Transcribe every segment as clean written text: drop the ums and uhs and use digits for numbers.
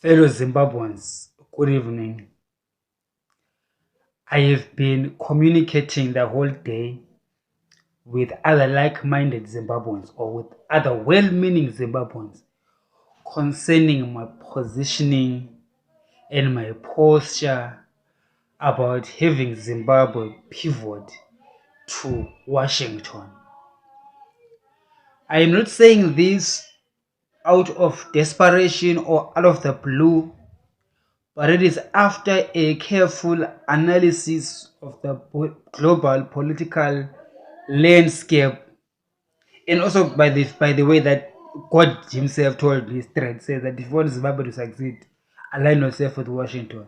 Fellow Zimbabweans, good evening. I have been communicating the whole day with other like-minded Zimbabweans or with other well-meaning Zimbabweans concerning my positioning and my posture about having Zimbabwe pivot to Washington. I am not saying this out of desperation or out of the blue, but it is after a careful analysis of the global political landscape, and also by the way that God himself told his thread, says that if you want Zimbabwe to succeed, align yourself with Washington.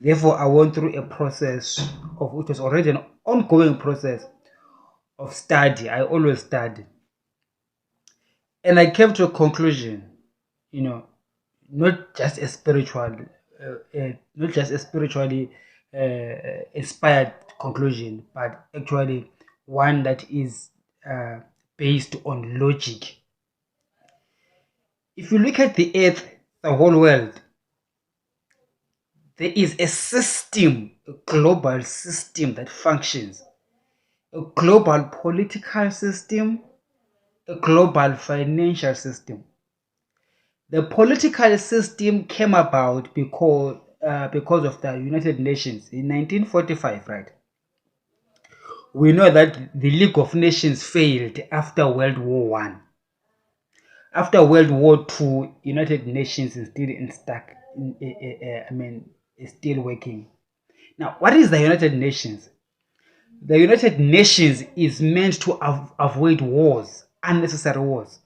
Therefore, I went through a process of which was already an ongoing process of study. I always study, and I came to a conclusion, not just a spiritually inspired conclusion, but actually one that is based on logic. If you look at the earth, the whole world, there is a system, a global system that functions, a global political system, a global financial system. The political system came about because of the United Nations in 1945, right? We know that the League of Nations failed after World War I. After World War II, United Nations is still is still working. Now, what is the United Nations? The United Nations is meant to avoid wars, unnecessary wars.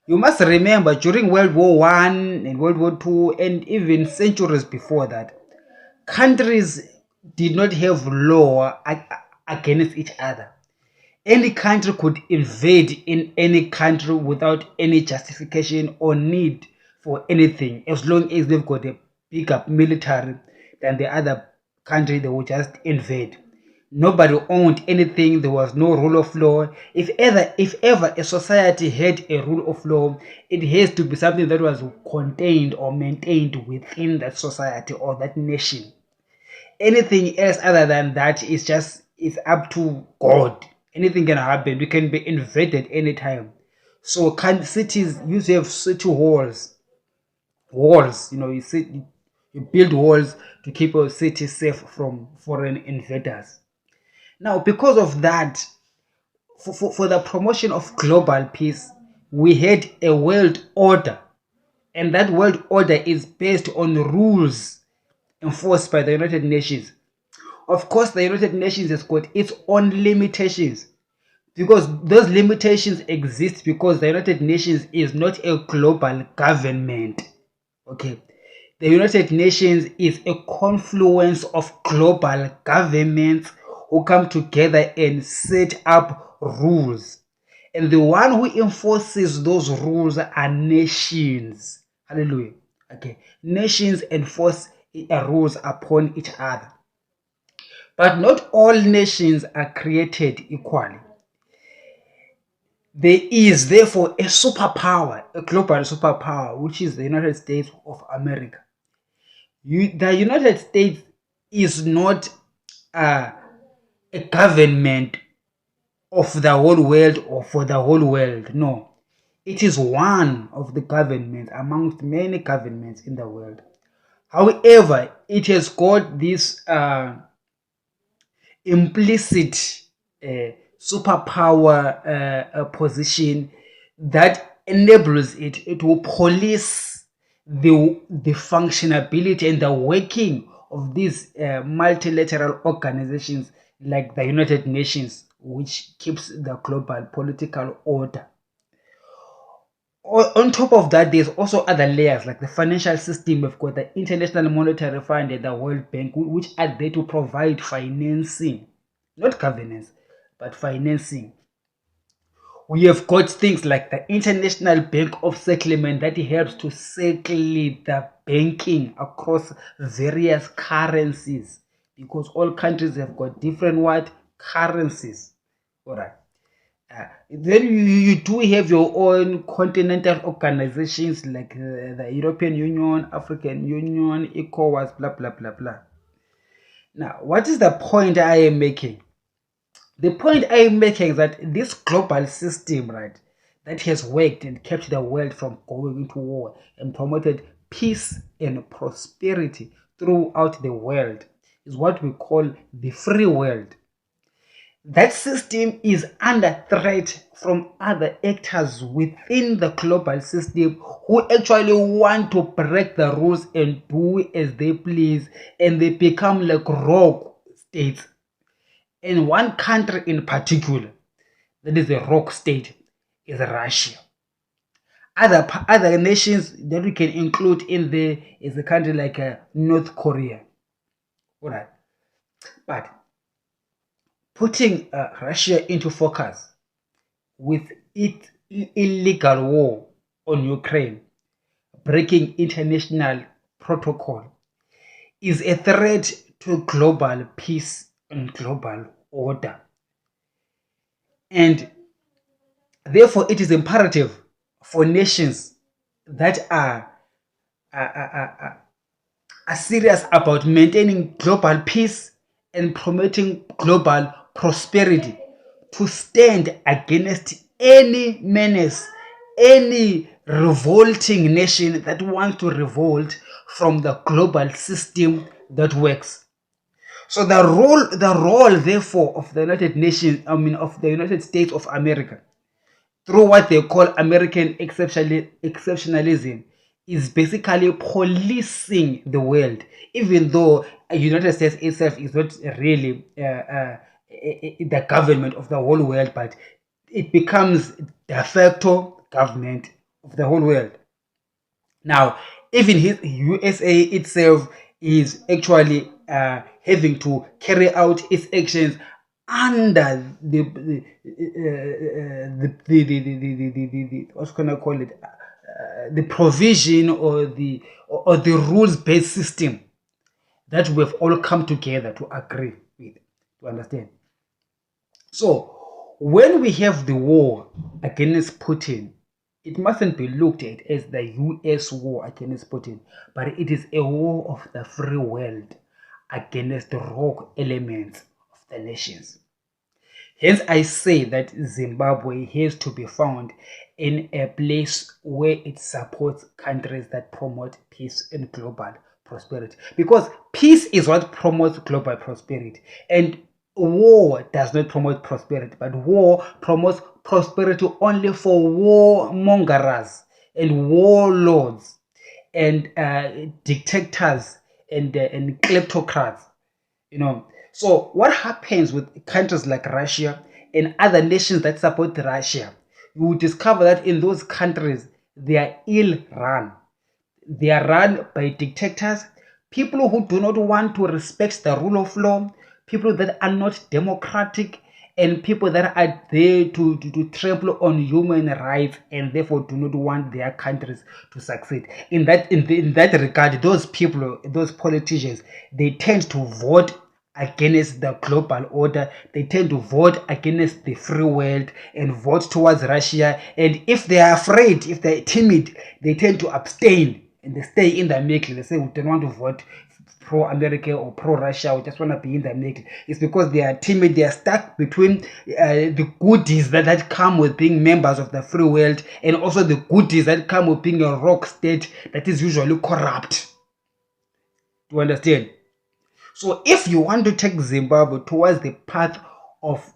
You must remember during World War I and World War II and even centuries before that, countries did not have law against each other. Any country could invade in any country without any justification or need for anything. As long as they've got a bigger military than the other country, they would just invade. Nobody owned anything. There was no rule of law. If ever a society had a rule of law, it has to be something that was contained or maintained within that society or that nation. Anything else other than that is up to God. Anything can happen. You can be invaded anytime. So cities used to have city walls. You build walls to keep your city safe from foreign invaders. Now, because of that, for the promotion of global peace, we had a world order. And that world order is based on rules enforced by the United Nations. Of course, the United Nations has got its own limitations, because those limitations exist because the United Nations is not a global government. Okay. The United Nations is a confluence of global governments who come together and set up rules. And the one who enforces those rules are nations. Hallelujah. Okay. Nations enforce rules upon each other. But not all nations are created equally. There is therefore a superpower, a global superpower, which is the United States of America. The United States is not a government of the whole world or for the whole world. No, it is one of the governments amongst many governments in the world. However, it has got this implicit superpower position that enables it to police the functionability and the working of these multilateral organizations like the United Nations, which keeps the global political order. On top of that, there's also other layers like the financial system. We've got the International Monetary Fund and the World Bank, which are there to provide financing, not governance, but financing. We have got things like the International Bank of Settlement that helps to settle the banking across various currencies, because all countries have got different currencies. All right. Then you do have your own continental organizations like the European Union, African Union, ECOWAS, blah, blah, blah, blah. Now, what is the point I am making? The point I am making is that this global system, right, that has worked and kept the world from going into war and promoted peace and prosperity throughout the world is what we call the free world. That system is under threat from other actors within the global system who actually want to break the rules and do as they please, and they become like rogue states. And one country in particular that is a rogue state is Russia. Other nations that we can include in there is a country like North Korea. All right, but putting Russia into focus with its illegal war on Ukraine, breaking international protocol, is a threat to global peace and global order. And therefore, it is imperative for nations that are serious about maintaining global peace and promoting global prosperity to stand against any menace, any revolting nation that wants to revolt from the global system that works. So the role therefore of the United Nations, of the United States of America, through what they call American exceptionalism, is basically policing the world, even though the United States itself is not really the government of the whole world, but it becomes de facto government of the whole world. Now, even his USA itself is actually having to carry out its actions under the what's gonna call it, the provision or the rules-based system that we've all come together to agree with, to understand. So when we have the war against Putin, it mustn't be looked at as the US war against Putin, but it is a war of the free world against the rogue elements of the nations. Hence, I say that Zimbabwe has to be found in a place where it supports countries that promote peace and global prosperity. Because peace is what promotes global prosperity. And war does not promote prosperity, but war promotes prosperity only for warmongers and warlords and dictators and kleptocrats. So what happens with countries like Russia and other nations that support Russia? You will discover that in those countries, they are ill run. They are run by dictators, people who do not want to respect the rule of law, people that are not democratic, and people that are there to trample on human rights and therefore do not want their countries to succeed. In that regard, those people, those politicians, they tend to vote against the global order. They tend to vote against the free world and vote towards Russia. And if they are afraid, if they're timid, they tend to abstain and they stay in the middle. They say we don't want to vote pro-America or pro-Russia, we just want to be in the middle. It's because they are timid, they are stuck between the goodies that come with being members of the free world and also the goodies that come with being a rogue state that is usually corrupt. Do you understand? So if you want to take Zimbabwe towards the path of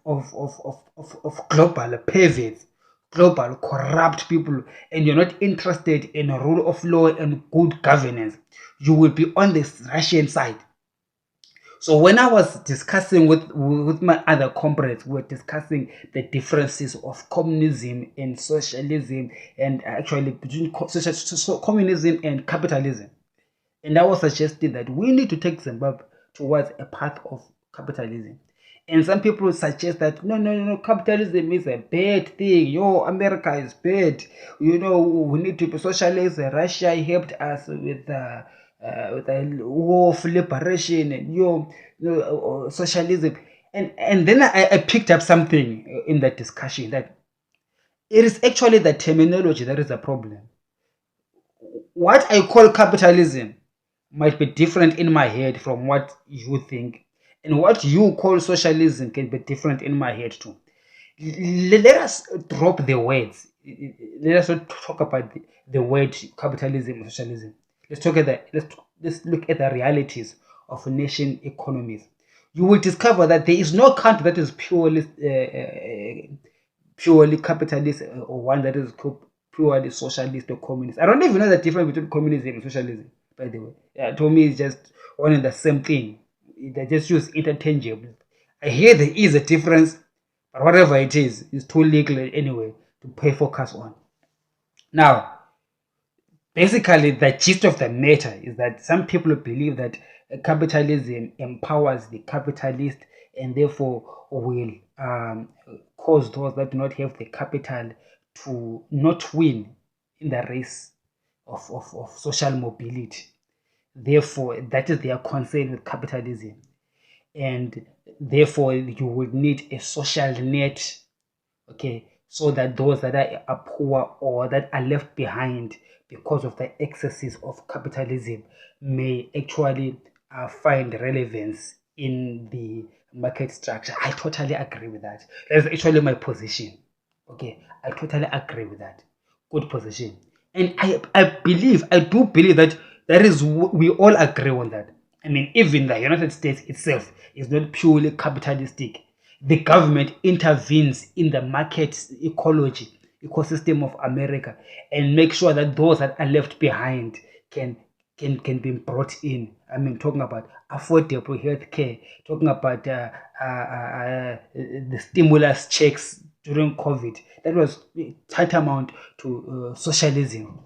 global perverts, global corrupt people, and you're not interested in a rule of law and good governance, you will be on the Russian side. So when I was discussing with my other comrades, we were discussing the differences of communism and socialism, and actually between communism and capitalism. And I was suggesting that we need to take Zimbabwe towards a path of capitalism. And some people suggest that no, capitalism is a bad thing. America is bad. We need to be socialist. Russia helped us with the war of liberation and socialism. And then I picked up something in that discussion, that it is actually the terminology that is the problem. What I call capitalism might be different in my head from what you think, and what you call socialism can be different in my head too. Let us drop the words. Let us not talk about the word capitalism or socialism. Let's look at the realities of nation economies. You will discover that there is no country that is purely capitalist, or one that is purely socialist or communist. I don't even know the difference between communism and socialism, by the way. Yeah, to me, it's just one and the same thing. They just use interchangeable. I hear there is a difference, but whatever it is, it's too legal anyway to pay focus on. Now, basically, the gist of the matter is that some people believe that capitalism empowers the capitalist, and therefore will cause those that do not have the capital to not win in the race of social mobility. Therefore, that is their concern with capitalism. And therefore, you would need a social net, okay, so that those that are poor or that are left behind because of the excesses of capitalism may actually find relevance in the market structure. I totally agree with that. That's actually my position. Okay, I totally agree with that. Good position. And I do believe that we all agree on that. I mean, even the United States itself is not purely capitalistic. The government intervenes in the market ecosystem of America, and make sure that those that are left behind can be brought in. I mean, talking about affordable health care, talking about the stimulus checks during COVID. That was tantamount to socialism.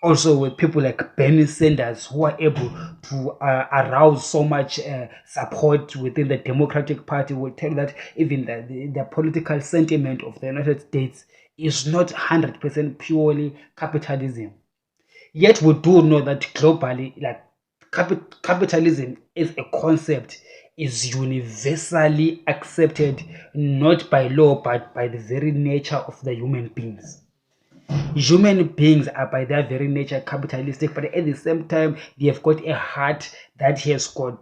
Also, with people like Bernie Sanders, who are able to arouse so much support within the Democratic Party, will tell you that even the political sentiment of the United States is not 100% purely capitalism. Yet we do know that globally, like capitalism as a concept is universally accepted, not by law but by the very nature of the human beings. Human beings are by their very nature capitalistic, but at the same time, they have got a heart that has got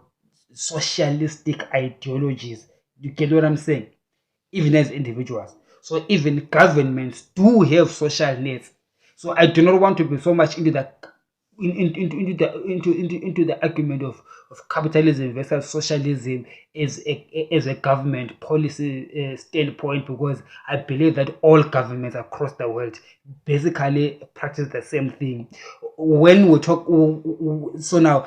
socialistic ideologies. You get what I'm saying? Even as individuals. So even governments do have social needs. So I do not want to be so much into that into the argument of capitalism versus socialism as a government policy standpoint, because I believe that all governments across the world basically practice the same thing. When we talk, so now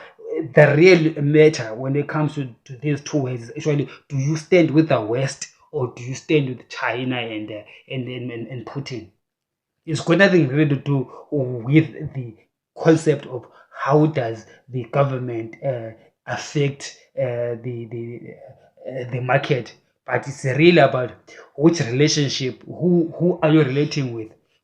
the real matter when it comes to these two ways is actually, do you stand with the West or do you stand with China and Putin? It's got nothing really to do with the concept of how does the government affect the market, but it's really about which relationship, who are you relating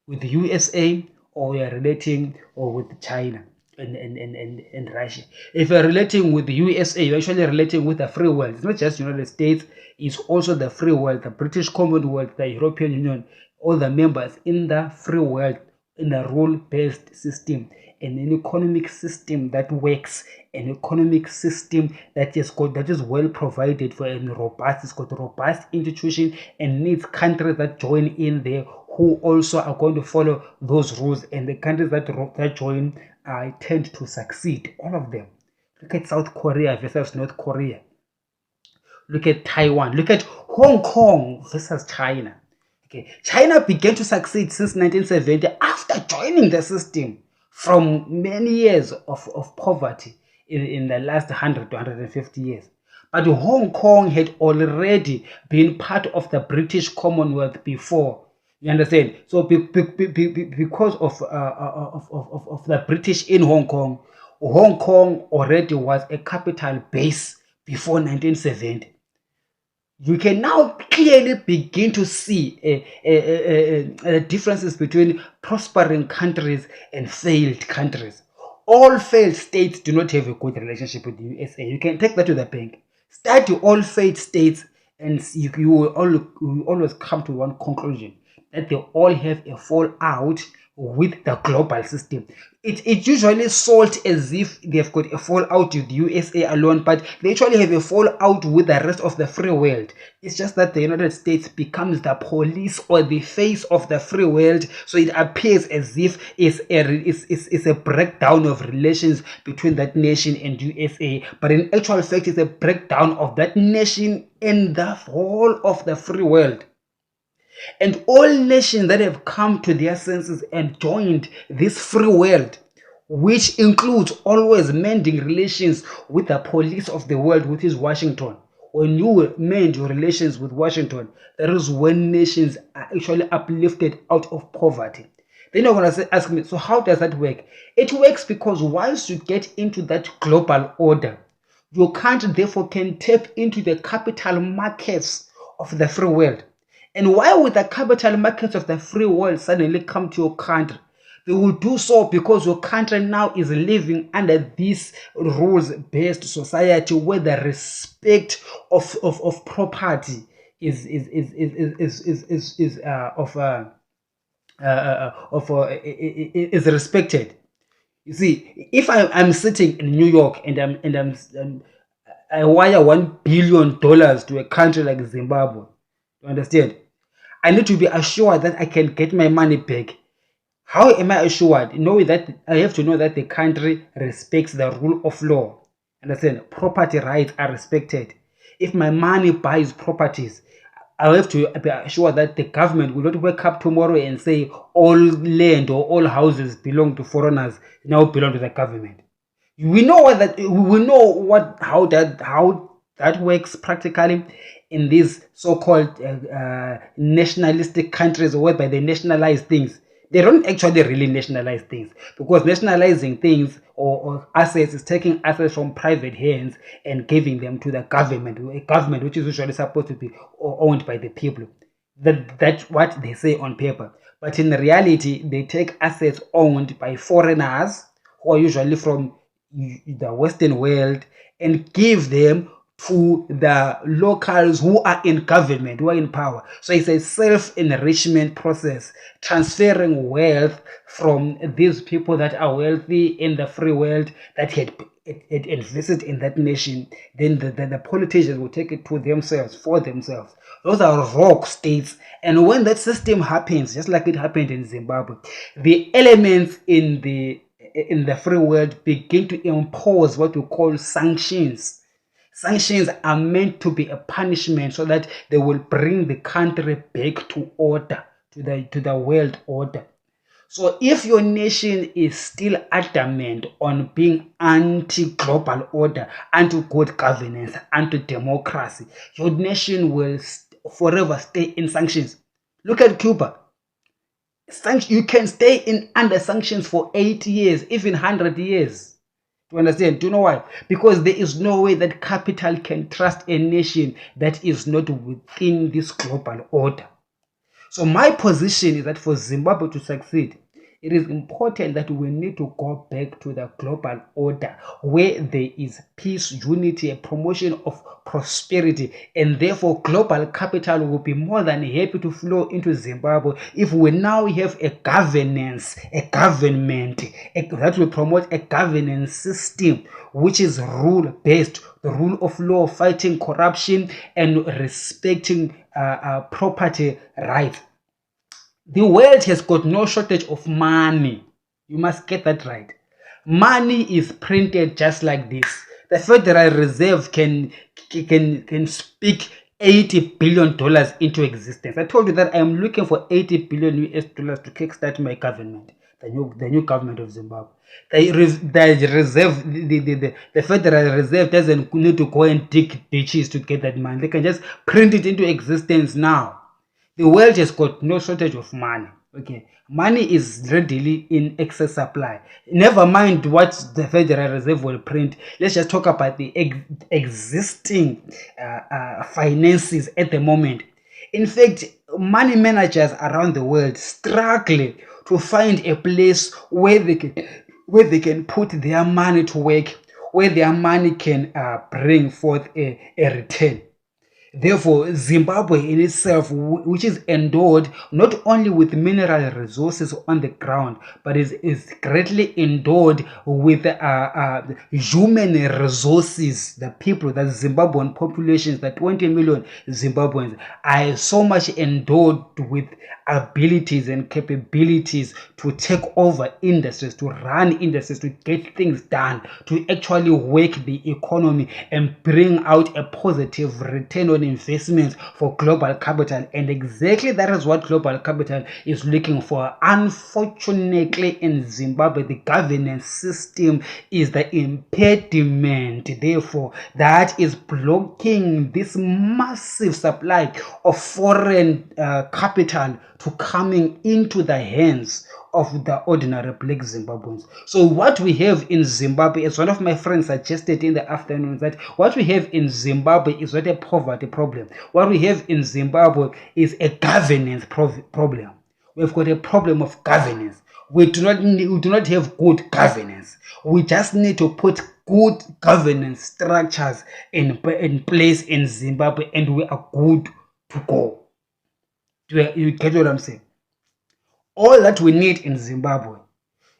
with the USA, or you're relating or with China and Russia. If you're relating with the USA, you're actually relating with the free world. It's not just United States, it's also the free world, the British Commonwealth, the European Union, all the members in the free world, in a rule-based system, and an economic system that works, an economic system that is well provided for and robust. It's got a robust institution and needs countries that join in there who also are going to follow those rules, and the countries that join tend to succeed. All of them. Look at South Korea versus North Korea. Look at Taiwan. Look at Hong Kong versus China. Okay, China began to succeed since 1970 after joining the system from many years of poverty in the last 100 to 150 years. But Hong Kong had already been part of the British Commonwealth before. You understand? So because of the British in Hong Kong already was a capital base before 1970. You can now clearly begin to see differences between prospering countries and failed countries. All failed states do not have a good relationship with the USA. You can take that to the bank. Study all failed states and you will always come to one conclusion, that they all have a fallout with the global system. It usually sold as if they've got a fallout with the USA alone, but they actually have a fallout with the rest of the free world. It's just that the United States becomes the police or the face of the free world, so it appears as if it's a breakdown of relations between that nation and USA, but in actual fact it's a breakdown of that nation and the whole of the free world. And all nations that have come to their senses and joined this free world, which includes always mending relations with the police of the world, which is Washington. When you mend your relations with Washington, that is when nations are actually uplifted out of poverty. Then you're going to ask me, so how does that work? It works because once you get into that global order, your country therefore can tap into the capital markets of the free world. And why would the capital markets of the free world suddenly come to your country? They will do so because your country now is living under this rules-based society where the respect of property is respected. You see, if I'm sitting in New York and I wire $1 billion to a country like Zimbabwe, you understand? I need to be assured that I can get my money back. How am I assured? Knowing that I have to know that the country respects the rule of law. Understand? Property rights are respected. If my money buys properties, I have to be assured that the government will not wake up tomorrow and say all land or all houses belong to foreigners, now belong to the government. We know how that works practically in these so-called nationalistic countries, whereby they nationalize things. They don't actually really nationalize things, because nationalizing things or assets is taking assets from private hands and giving them to the government, a government which is usually supposed to be owned by the people. That's what they say on paper. But in reality, they take assets owned by foreigners who are usually from the Western world and give them to the locals who are in government, who are in power. So it's a self-enrichment process, transferring wealth from these people that are wealthy in the free world that had invested in that nation. Then the politicians will take it to themselves, for themselves. Those are rogue states. And when that system happens, just like it happened in Zimbabwe, the elements in the free world begin to impose what we call sanctions. Sanctions are meant to be a punishment so that they will bring the country back to order, to the world order. So if your nation is still adamant on being anti-global order, anti-good governance, anti-democracy, your nation will forever stay in sanctions. Look at Cuba. You can stay under sanctions for 80 years, even 100 years. Do you understand? Do you know why? Because there is no way that capital can trust a nation that is not within this global order. So my position is that for Zimbabwe to succeed, it is important that we need to go back to the global order where there is peace, unity, a promotion of prosperity, and therefore global capital will be more than happy to flow into Zimbabwe if we now have a government that will promote a governance system which is rule-based, the rule of law, fighting corruption and respecting property rights. The world has got no shortage of money. You must get that right. Money is printed just like this. The Federal Reserve can speak $80 billion into existence. I told you that I am looking for $80 billion US to kickstart my government, the new government of Zimbabwe. The Federal Reserve doesn't need to go and dig ditches to get that money. They can just print it into existence now. The world has got no shortage of money. Okay, money is readily in excess supply. Never mind what the Federal Reserve will print. Let's just talk about the existing finances at the moment. In fact, money managers around the world struggle to find a place where they can put their money to work, where their money can bring forth a return. Therefore, Zimbabwe in itself, which is endowed not only with mineral resources on the ground, but is greatly endowed with human resources. The people, the Zimbabwean populations, the 20 million Zimbabweans, are so much endowed with abilities and capabilities to take over industries, to run industries, to get things done, to actually work the economy and bring out a positive return on investment for global capital. And exactly that is what global capital is looking for. Unfortunately, in Zimbabwe, the governance system is the impediment, therefore, that is blocking this massive supply of foreign capital to coming into the hands of the ordinary black Zimbabweans. So what we have in Zimbabwe, as one of my friends suggested in the afternoon, that what we have in Zimbabwe is not a poverty problem. What we have in Zimbabwe is a governance problem. We've got a problem of governance. We do not have good governance. We just need to put good governance structures in place in Zimbabwe, and we are good to go. You get what I'm saying? All that we need in Zimbabwe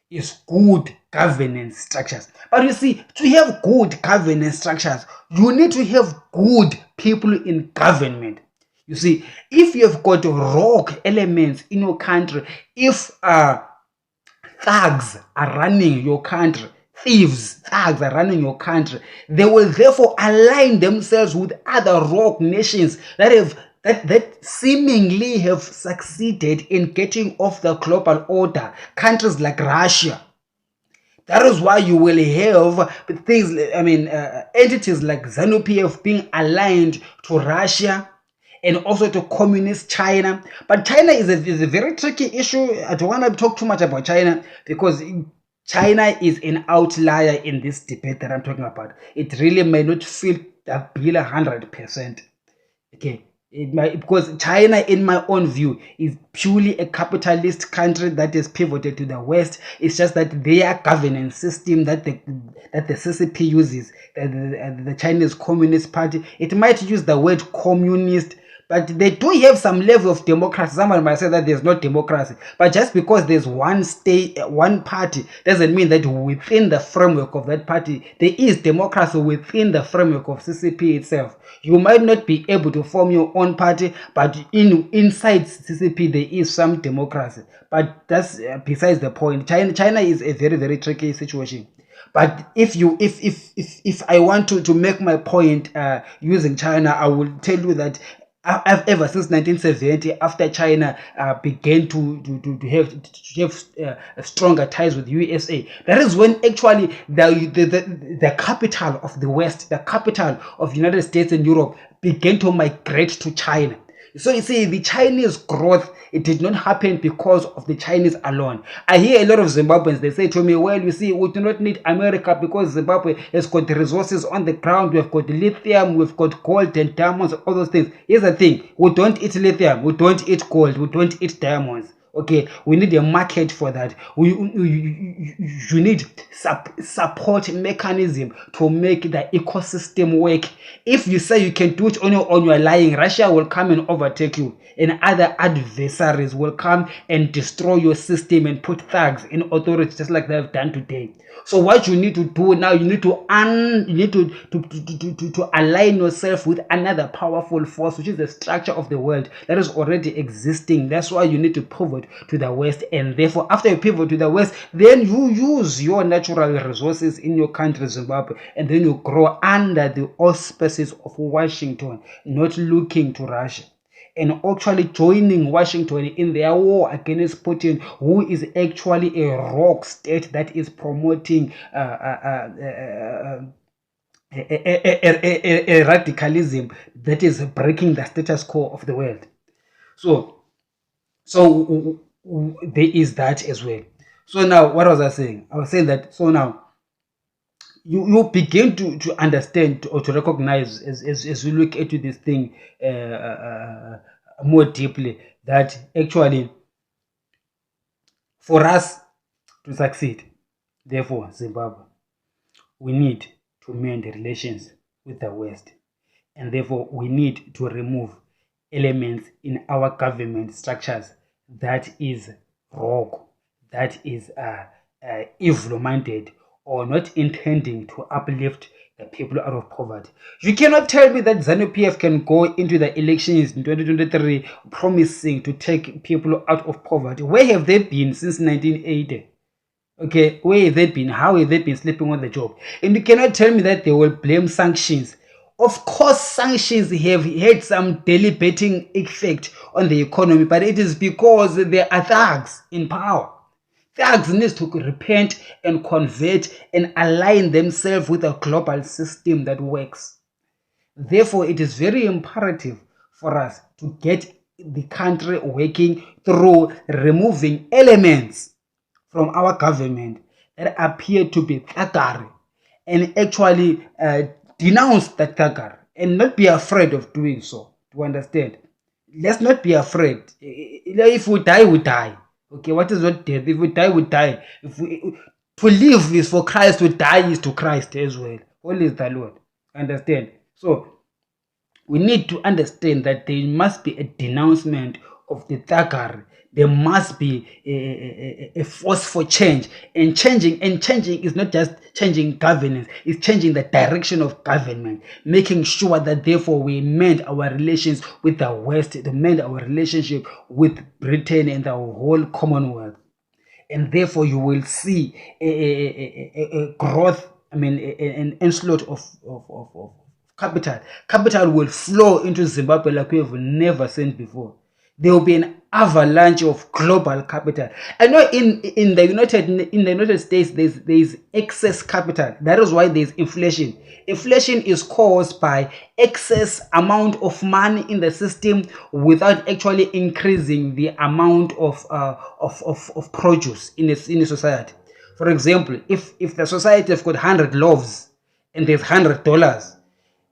is good governance structures. But you see, to have good governance structures, you need to have good people in government. You see, if you've got rogue elements in your country, if thugs are running your country, thugs are running your country, they will therefore align themselves with other rogue nations that seemingly have succeeded in getting off the global order, countries like Russia. That is why you will have things, entities like ZANU-PF being aligned to Russia and also to communist China. But China is a very tricky issue. I don't want to talk too much about China because China is an outlier in this debate that I'm talking about. It really may not feel the bill 100%. Okay. Because China, in my own view, is purely a capitalist country that is pivoted to the West. It's just that their governance system that the CCP uses, the Chinese Communist Party, it might use the word communist, but they do have some level of democracy. Someone might say that there's not democracy, but just because there's one state, one party, doesn't mean that within the framework of that party there is democracy within the framework of CCP itself. You might not be able to form your own party, but inside CCP there is some democracy. But that's besides the point. China is a very, very tricky situation. But if I want to make my point using China, I will tell you that ever since 1970, after China began to have stronger ties with USA, that is when actually the capital of the West, the capital of United States and Europe, began to migrate to China. So you see, the Chinese growth, it did not happen because of the Chinese alone. I hear a lot of Zimbabweans, they say to me, well, you see, we do not need America because Zimbabwe has got the resources on the ground. We've got lithium, we've got gold and diamonds, all those things. Here's the thing, we don't eat lithium, we don't eat gold, we don't eat diamonds. Okay, we need a market for that. You need support mechanism to make the ecosystem work. If you say you can do it on your own, you are lying. Russia will come and overtake you, and other adversaries will come and destroy your system and put thugs in authority, just like they have done today. So what you need to do now, you need to align yourself with another powerful force, which is the structure of the world that is already existing. That's why you need to pivot to the West, and therefore after you pivot to the West, then you use your natural resources in your country, Zimbabwe, and then you grow under the auspices of Washington, not looking to Russia, and actually joining Washington in their war against Putin, who is actually a rogue state that is promoting a radicalism that is breaking the status quo of the world. So there is that as well. So now, what was I saying? I was saying that, so now, you begin to understand or to recognize as you look into this thing more deeply, that actually for us to succeed, therefore Zimbabwe, we need to mend relations with the West. and therefore we need to remove elements in our government structures that is rogue, that is evil-minded, or not intending to uplift the people out of poverty. You cannot tell me that ZANU-PF can go into the elections in 2023 promising to take people out of poverty. Where have they been since 1980? Okay, where have they been? How have they been sleeping on the job? And you cannot tell me that they will blame sanctions. Of course, sanctions have had some debilitating effect on the economy, but it is because there are thugs in power. Thugs need to repent and convert and align themselves with a global system that works. Therefore, it is very imperative for us to get the country working through removing elements from our government that appear to be thuggery, and actually denounce that thuggery and not be afraid of doing so. To understand, let's not be afraid. If we die, we die. Okay, what is not death? If we die, we die. To live is for Christ, to die is to Christ as well. Holy is the Lord. Understand? So we need to understand that there must be a denouncement of the thuggery. There must be a force for change, and changing is not just changing governance, it's changing the direction of government, making sure that therefore we mend our relations with the West, to mend our relationship with Britain and the whole Commonwealth. And therefore you will see a growth, an onslaught of capital. Capital will flow into Zimbabwe like we have never seen before. There will be an avalanche of global capital. I know in the United States there's excess capital. That is why there's inflation. Inflation is caused by excess amount of money in the system without actually increasing the amount of produce in a society. For example, if the society has got 100 loaves and there's $100,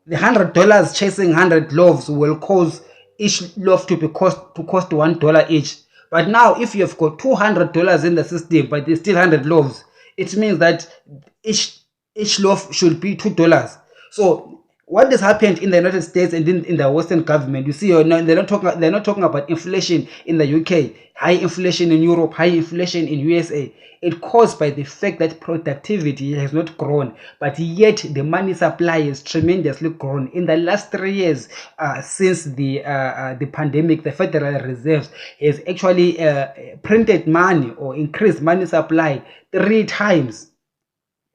the $100 chasing 100 loaves will cause each loaf to cost $1 each. But now if you have got $200 in the system but there's still 100 loaves, it means that each loaf should be $2. So what has happened in the United States and in the Western government, you see, they're not talking about inflation in the UK, high inflation in Europe, high inflation in USA. It's caused by the fact that productivity has not grown, but yet the money supply has tremendously grown. In the last 3 years, since the pandemic, the Federal Reserve has actually printed money or increased money supply 3 times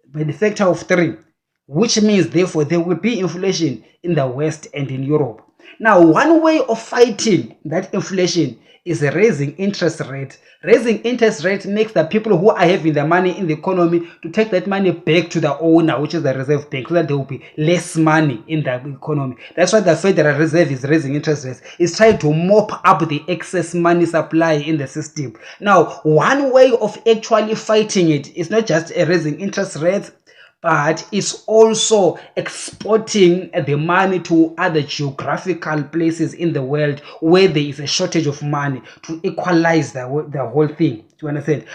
by the factor of 3. Which means, therefore, there will be inflation in the West and in Europe. Now, one way of fighting that inflation is raising interest rate. Raising interest rate makes the people who are having the money in the economy to take that money back to the owner, which is the Reserve Bank, so that there will be less money in the economy. That's why the Federal Reserve is raising interest rates. It's trying to mop up the excess money supply in the system. Now, one way of actually fighting it is not just raising interest rates, but it's also exporting the money to other geographical places in the world where there is a shortage of money to equalize the whole thing. Do you understand?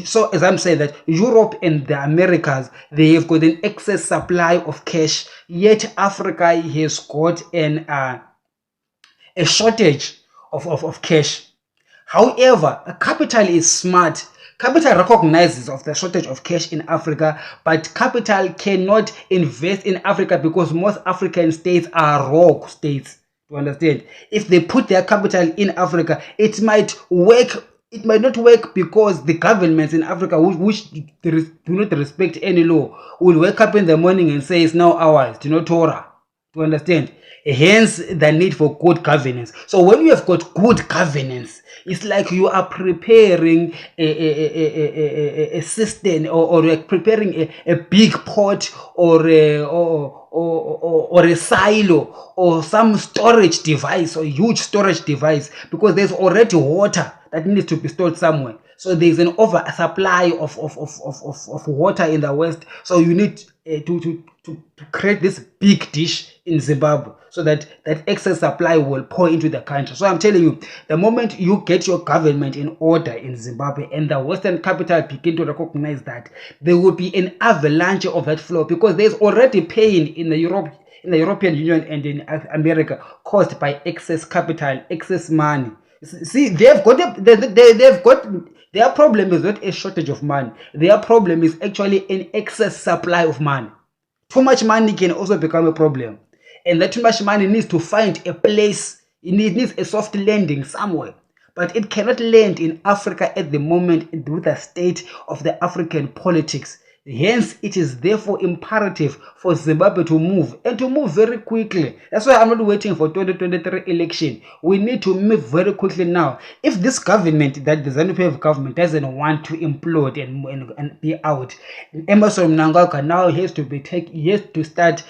So as I'm saying that Europe and the Americas, they have got an excess supply of cash, yet Africa has got a shortage of cash. However, capital is smart. Capital recognizes of the shortage of cash in Africa, but capital cannot invest in Africa because most African states are rogue states. To understand, if they put their capital in Africa, it might work. It might not work because the governments in Africa, which do not respect any law, will wake up in the morning and say it's now ours, Torah. To understand, hence the need for good governance. So when you have got good governance, it's like you are preparing a system, or you're preparing a big pot or a silo or some storage device or huge storage device, because there's already water that needs to be stored somewhere. So there's an oversupply of water in the West. So you need to create this big dish in Zimbabwe so that excess supply will pour into the country. So I'm telling you, the moment you get your government in order in Zimbabwe and the Western capital begin to recognize that, there will be an avalanche of that flow, because there's already pain in the Europe in the European Union and in America caused by excess capital, excess money. See, they've got their problem is not a shortage of money. Their problem is actually an excess supply of money. Too much money can also become a problem, and that too much money needs to find a place. It needs a soft landing somewhere. But it cannot land in Africa at the moment due to the state of the African politics. Hence, it is therefore imperative for Zimbabwe to move, and to move very quickly. That's why I'm not waiting for 2023 election. We need to move very quickly now. If this government, that the ZANU-PF government, doesn't want to implode and be out, Emmerson Mnangagwa now has to start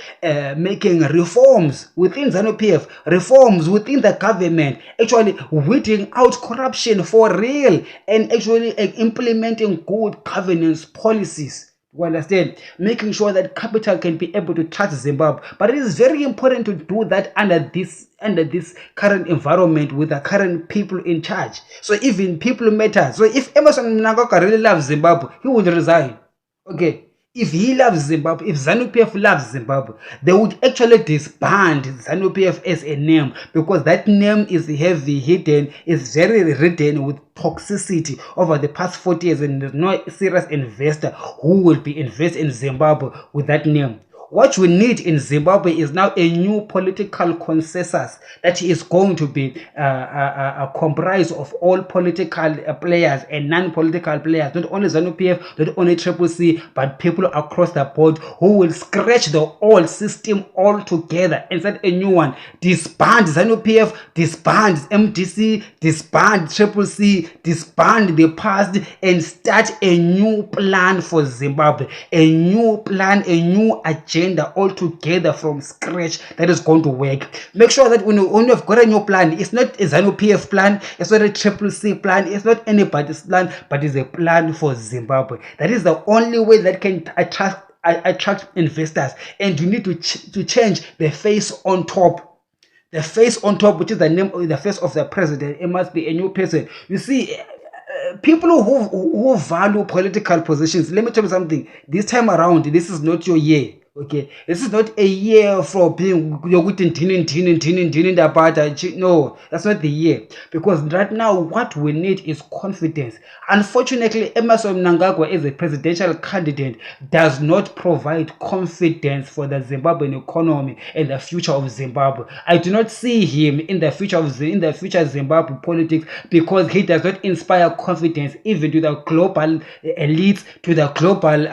making reforms within ZANU-PF, reforms within the government, actually weeding out corruption for real, and actually implementing good governance policies. You understand? Making sure that capital can be able to touch Zimbabwe. But it is very important to do that under this current environment with the current people in charge. So even people matter. So if Emmerson Mnangagwa really loves Zimbabwe, he would resign. Okay. If he loves Zimbabwe, if ZANU-PF loves Zimbabwe, they would actually disband ZANU-PF as a name, because that name is heavy hidden, is very ridden with toxicity over the past 40 years, and there's no serious investor who will be investing in Zimbabwe with that name. What we need in Zimbabwe is now a new political consensus that is going to be comprised of all political players and non-political players, not only ZANU-PF, not only CCC, but people across the board who will scratch the old system all together and set a new one. Disband ZANU-PF, disband MDC, disband CCC, disband the past, and start a new plan for Zimbabwe. A new plan, a new agenda all together from scratch that is going to work. Make sure that when you've got a new plan, it's not a ZANU-PF plan, it's not a CCC plan, it's not anybody's plan, but it's a plan for Zimbabwe. That is the only way that can attract investors. And you need to change the face on top. The face on top, which is the name of the face of the president, it must be a new person. You see, people who value political positions, let me tell you something. This time around, this is not your year. Okay, this is not a year for being no, that's not the year. Because right now what we need is confidence. Unfortunately, Emmerson Mnangagwa as a presidential candidate does not provide confidence for the Zimbabwean economy and the future of Zimbabwe. I do not see him in the future Zimbabwe politics, because he does not inspire confidence even to the global elites, to the global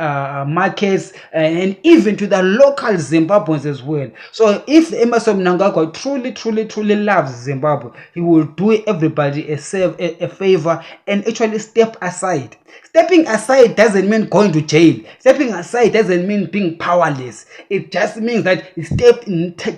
markets, and even to the local Zimbabweans as well. So if Emmerson Mnangagwa truly loves Zimbabwe, he will do everybody a favor and actually step aside. Stepping aside doesn't mean going to jail. Stepping aside doesn't mean being powerless. It just means that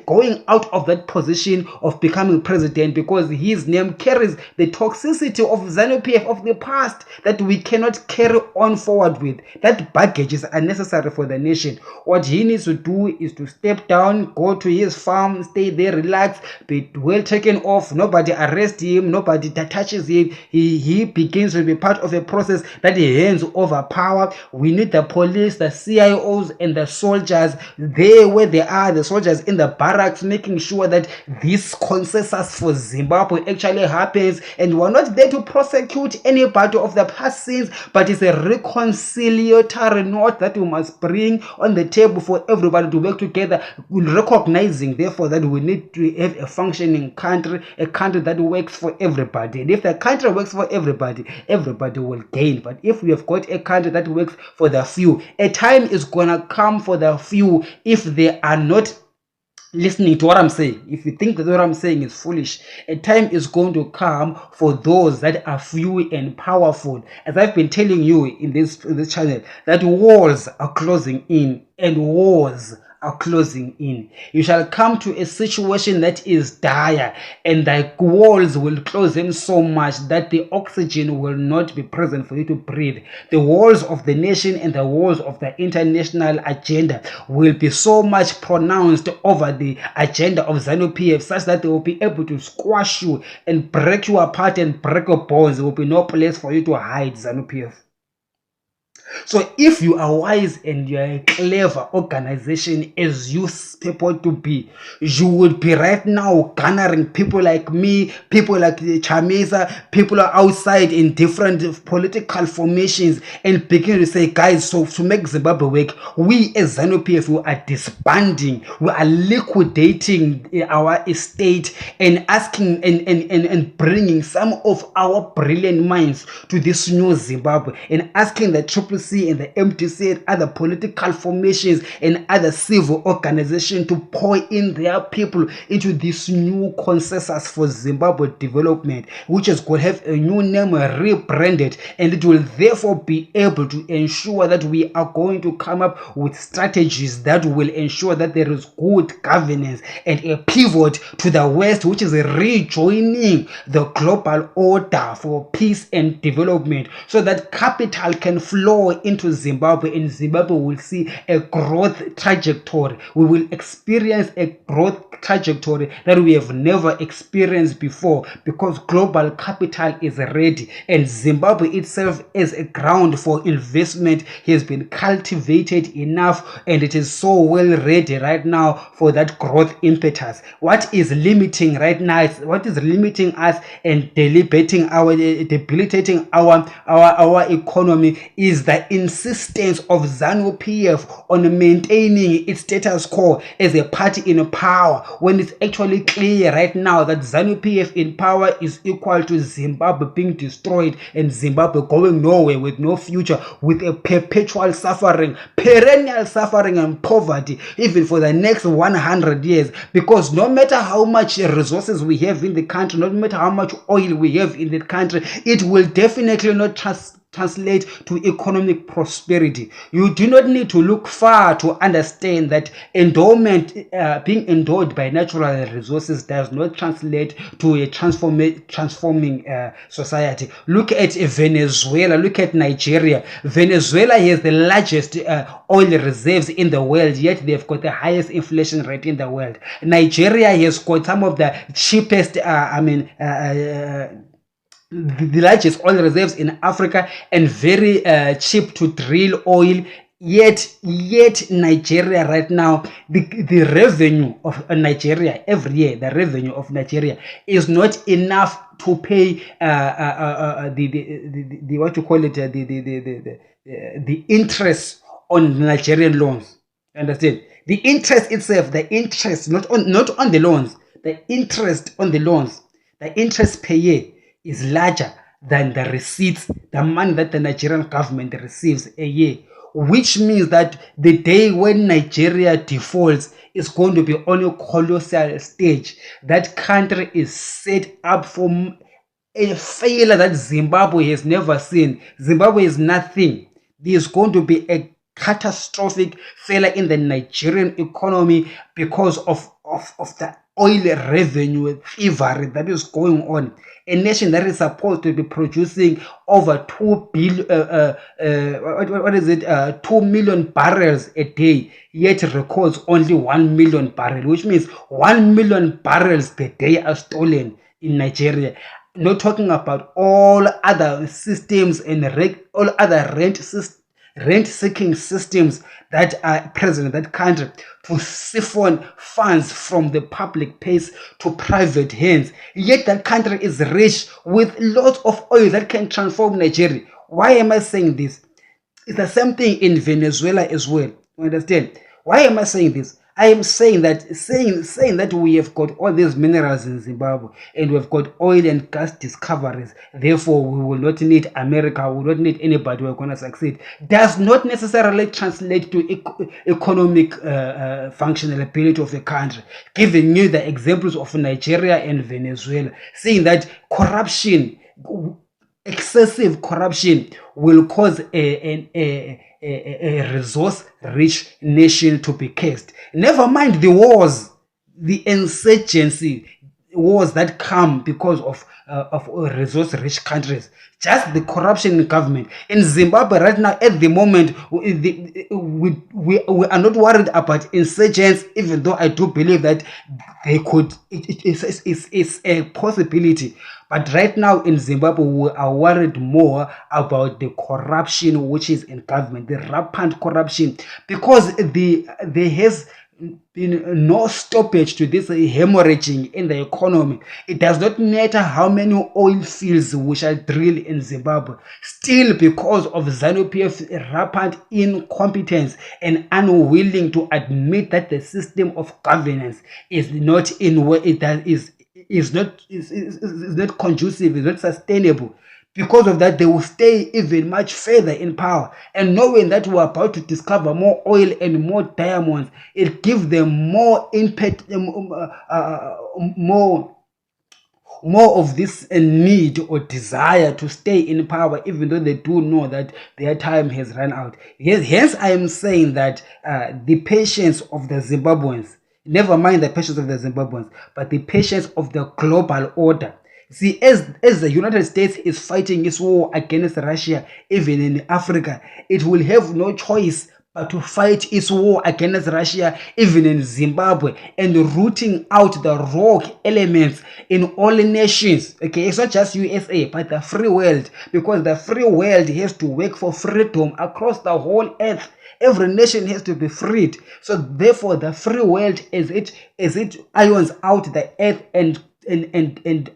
going out of that position of becoming president, because his name carries the toxicity of ZANU-PF of the past that we cannot carry on forward with. That baggage is unnecessary for the nation. What he needs to do is to step down, go to his farm, stay there, relax, be well taken off. Nobody arrests him, nobody touches him. He begins to be part of a process that he hands over power. We need the police, the CIOs, and the soldiers there where they are, the soldiers in the barracks, making sure that this consensus for Zimbabwe actually happens. And we're not there to prosecute any part of the past sins, but it's a reconciliatory note that we must bring on the table for everybody to work together, recognizing therefore that we need to have a functioning country, a country that works for everybody. And if the country works for everybody, everybody will gain. But if we have got a country that works for the few, a time is gonna come for the few if they are not listening to what I'm saying. If you think that what I'm saying is foolish, a time is going to come for those that are few and powerful. As I've been telling you in this channel, that walls are closing in, and wars are closing in. You shall come to a situation that is dire, and the walls will close in so much that the oxygen will not be present for you to breathe. The walls of the nation and the walls of the international agenda will be so much pronounced over the agenda of ZANU-PF, such that they will be able to squash you and break you apart and break your bones. There will be no place for you to hide, ZANU-PF. So if you are wise and you are a clever organization as you purport to be, you would be right now garnering people like me, people like Chamisa, people are outside in different political formations and begin to say, guys, so to make Zimbabwe work, we as ZANU-PF we are disbanding, we are liquidating our estate and asking and bringing some of our brilliant minds to this new Zimbabwe and asking the CCC and the MTC and other political formations and other civil organizations to pour in their people into this new consensus for Zimbabwe development, which is going to have a new name rebranded, and it will therefore be able to ensure that we are going to come up with strategies that will ensure that there is good governance and a pivot to the West, which is rejoining the global order for peace and development, so that capital can flow into Zimbabwe and Zimbabwe will see a growth trajectory. We will experience a growth trajectory that we have never experienced before, because global capital is ready and Zimbabwe itself as a ground for investment has been cultivated enough and it is so well ready right now for that growth impetus. What is limiting right now, what is limiting us and debilitating our economy is the insistence of ZANU-PF on maintaining its status quo as a party in power, when it's actually clear right now that ZANU-PF in power is equal to Zimbabwe being destroyed and Zimbabwe going nowhere with no future, with a perpetual suffering, perennial suffering and poverty even for the next 100 years. Because no matter how much resources we have in the country, no matter how much oil we have in the country, it will definitely not translate to economic prosperity. You do not need to look far to understand that endowment, being endowed by natural resources, does not translate to a transforming society. Look at Venezuela, look at Nigeria. Venezuela has the largest oil reserves in the world, yet they've got the highest inflation rate in the world. Nigeria has got some of the cheapest the largest oil reserves in Africa and very cheap to drill oil. Yet Nigeria right now, the revenue of Nigeria every year, the revenue of Nigeria is not enough to pay the what you call it, the interest on Nigerian loans. Understand? The interest itself, the interest not on the loans, the interest on the loans, the interest per year is larger than the receipts, the money that the Nigerian government receives a year, which means that the day when Nigeria defaults is going to be on a colossal stage. That country is set up for a failure that Zimbabwe has never seen. Zimbabwe is nothing. There is going to be a catastrophic failure in the Nigerian economy because of the oil revenue thievery that is going on. A nation that is supposed to be producing over 2 million barrels a day, yet records only 1 million barrels, which means 1 million barrels per day are stolen in Nigeria. Not talking about all other systems and all other rent-seeking systems that are present in that country to siphon funds from the public purse to private hands. Yet that country is rich with lots of oil that can transform Nigeria. Why am I saying this? It's the same thing in Venezuela as well. You understand? Why am I saying this? I am saying that we have got all these minerals in Zimbabwe and we've got oil and gas discoveries. Therefore, we will not need America, we will not need anybody who are going to succeed. Does not necessarily translate to economic functionality of a country. Giving you the examples of Nigeria and Venezuela, saying that corruption, excessive corruption, will cause a resource-rich nation to be cursed. Never mind the wars, the insurgency, wars that come because of resource-rich countries. Just the corruption in government. In Zimbabwe right now, at the moment, we are not worried about insurgents, even though I do believe that they could, it's a possibility. But right now in Zimbabwe, we are worried more about the corruption which is in government, the rampant corruption, because there has been no stoppage to this hemorrhaging in the economy. It does not matter how many oil fields we shall drill in Zimbabwe. Still, because of ZANU-PF's rampant incompetence and unwilling to admit that the system of governance is not in where it is not conducive, is not sustainable. Because of that, they will stay even much further in power. And knowing that we're about to discover more oil and more diamonds, it gives them more impact, more of this need or desire to stay in power, even though they do know that their time has run out. Hence, I am saying that the patience of the Zimbabweans, never mind the patience of the Zimbabweans, but the patience of the global order. See, as the United States is fighting its war against Russia, even in Africa, it will have no choice but to fight its war against Russia, even in Zimbabwe, and rooting out the rogue elements in all nations. Okay, it's not just USA, but the free world, because the free world has to work for freedom across the whole earth. Every nation has to be freed. So therefore, the free world, as it irons out the earth and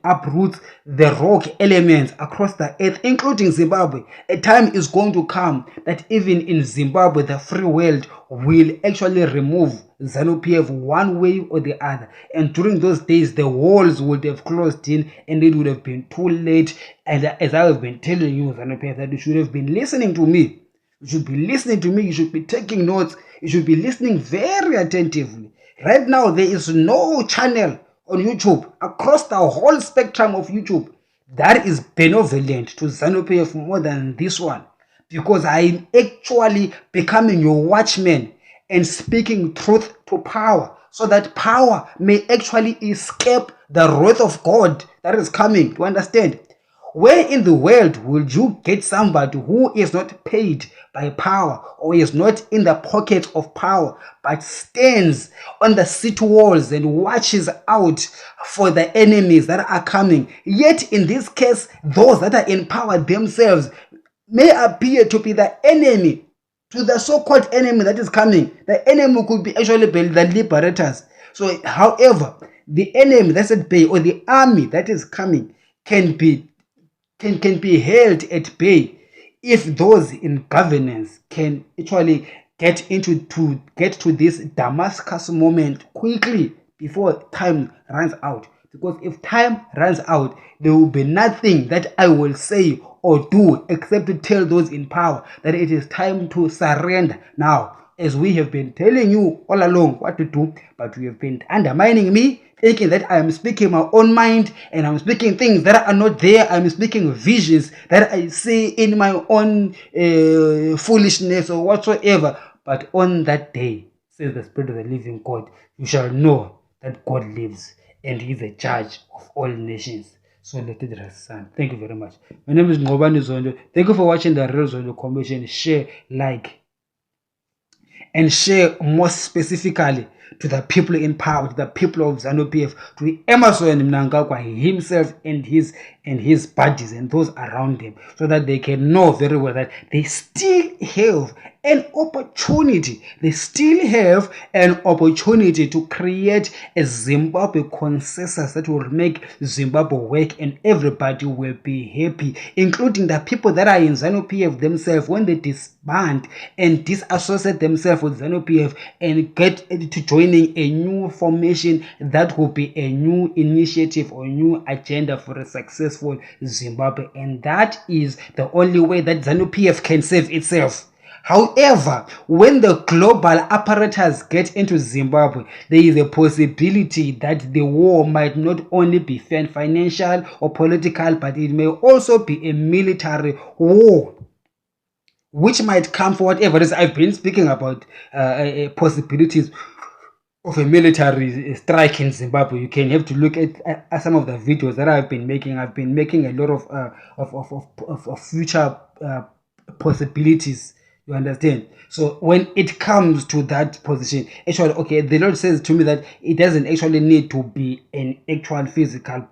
uproots the rogue elements across the earth, including Zimbabwe, a time is going to come that even in Zimbabwe, the free world will actually remove ZANU-PF one way or the other. And during those days, the walls would have closed in and it would have been too late. And as I have been telling you, ZANU-PF, that you should have been listening to me. You should be listening to me. You should be taking notes. You should be listening very attentively. Right now, there is no channel on YouTube, across the whole spectrum of YouTube, that is benevolent to ZANU-PF more than this one, because I'm actually becoming your watchman and speaking truth to power, so that power may actually escape the wrath of God that is coming. To understand, where in the world will you get somebody who is not paid by power or is not in the pocket of power, but stands on the city walls and watches out for the enemies that are coming? Yet in this case, those that are in power themselves may appear to be the enemy to the so-called enemy that is coming. The enemy could be actually the liberators. So however, the enemy that's at bay, or the army that is coming, can be held at bay if those in governance can actually get to this Damascus moment quickly before time runs out. Because if time runs out, there will be nothing that I will say or do except to tell those in power that it is time to surrender now, as we have been telling you all along what to do, but you have been undermining me, thinking that I am speaking my own mind and I'm speaking things that are not there. I'm speaking visions that I see in my own foolishness or whatsoever. But on that day, says the Spirit of the living God, you shall know that God lives and He is a judge of all nations. So let it rest, son. Thank you very much. My name is Ngobani Zondo. Thank you for watching the Real Zondo Convention. Share, like, and share more specifically to the people in power, to the people of ZANU-PF, to Emerson Mnangagwa himself and his buddies and those around him, so that they can know very well that they still have an opportunity. They still have an opportunity to create a Zimbabwe consensus that will make Zimbabwe work and everybody will be happy, including the people that are in ZANU-PF themselves, when they disband and disassociate themselves with ZANU-PF and get to joining a new formation that will be a new initiative or new agenda for a successful Zimbabwe. And that is the only way that ZANU-PF can save itself. However, when the global apparatus get into Zimbabwe, there is a possibility that the war might not only be financial or political, but it may also be a military war, which might come for whatever reason. I've been speaking about possibilities of a military strike in Zimbabwe, you can have to look at some of the videos that I've been making. I've been making a lot of future possibilities. You understand? So when it comes to that position, actually, okay, the Lord says to me that it doesn't actually need to be an actual physical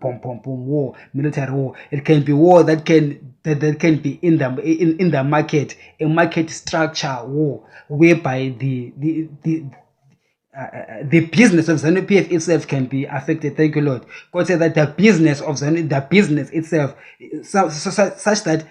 war, military war. It can be war that can be in the market, a market structure war, whereby the business of ZANU-PF itself can be affected. Thank you, Lord. God said that the business of the business itself, such that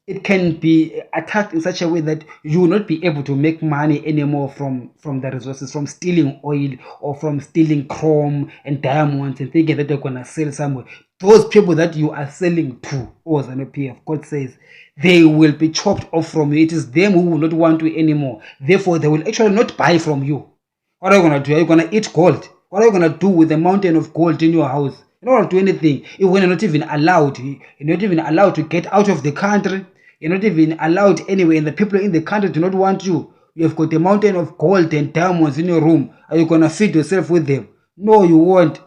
it can be attacked in such a way that you will not be able to make money anymore from the resources, from stealing oil or from stealing chrome and diamonds and thinking that they're going to sell somewhere. Those people that you are selling to, or ZANU-PF, God says, they will be chopped off from you. It is them who will not want you anymore. Therefore, they will actually not buy from you. What are you going to do? Are you going to eat gold? What are you going to do with the mountain of gold in your house? You don't want to do anything. You're not even allowed. You're not even allowed to get out of the country. You're not even allowed anywhere. And the people in the country do not want you. You have got a mountain of gold and diamonds in your room. Are you going to feed yourself with them? No, you won't.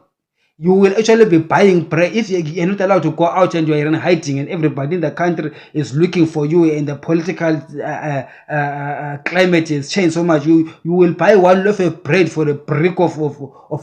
You will actually be buying bread if you're not allowed to go out and you're hiding and everybody in the country is looking for you and the political climate has changed so much. You will buy one loaf of bread for a brick of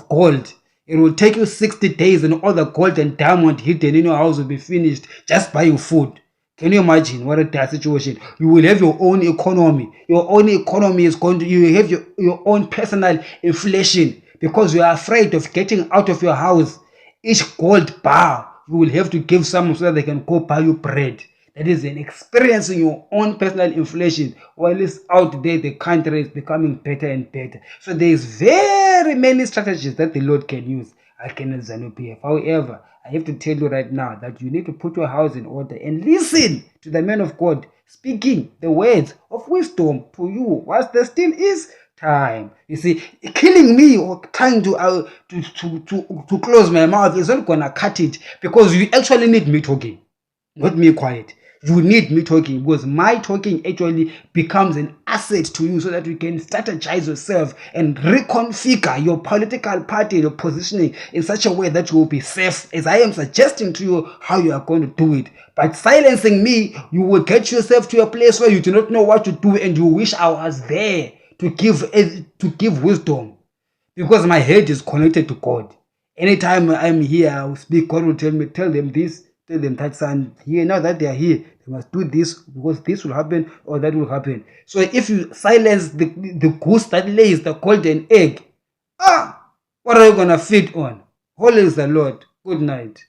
gold. It will take you 60 days and all the gold and diamond hidden in your house will be finished just buying food. Can you imagine what a dire situation? You will have your own economy. Your own economy is going to, you have your own personal inflation. Because you are afraid of getting out of your house, each gold bar you will have to give someone so that they can go buy you bread. That is an experiencing your own personal inflation. While it's out there, the country is becoming better and better. So there is very many strategies that the Lord can use against ZANU-PF. However, I have to tell you right now that you need to put your house in order and listen to the man of God speaking the words of wisdom to you whilst there still is time. You see, killing me or trying to close my mouth is not gonna cut it, because you actually need me talking, not me quiet. You need me talking, because my talking actually becomes an asset to you so that you can strategize yourself and reconfigure your political party, your positioning in such a way that you will be safe, as I am suggesting to you how you are going to do it. But silencing me, you will get yourself to a place where you do not know what to do and you wish I was there to give wisdom, because my head is connected to God. Anytime I'm here, I will speak. God will tell them this, tell them that, son, here, now that they are here, they must do this because this will happen or that will happen. So if you silence the goose that lays the golden egg, what are you gonna feed on? Holy is the Lord. Good night.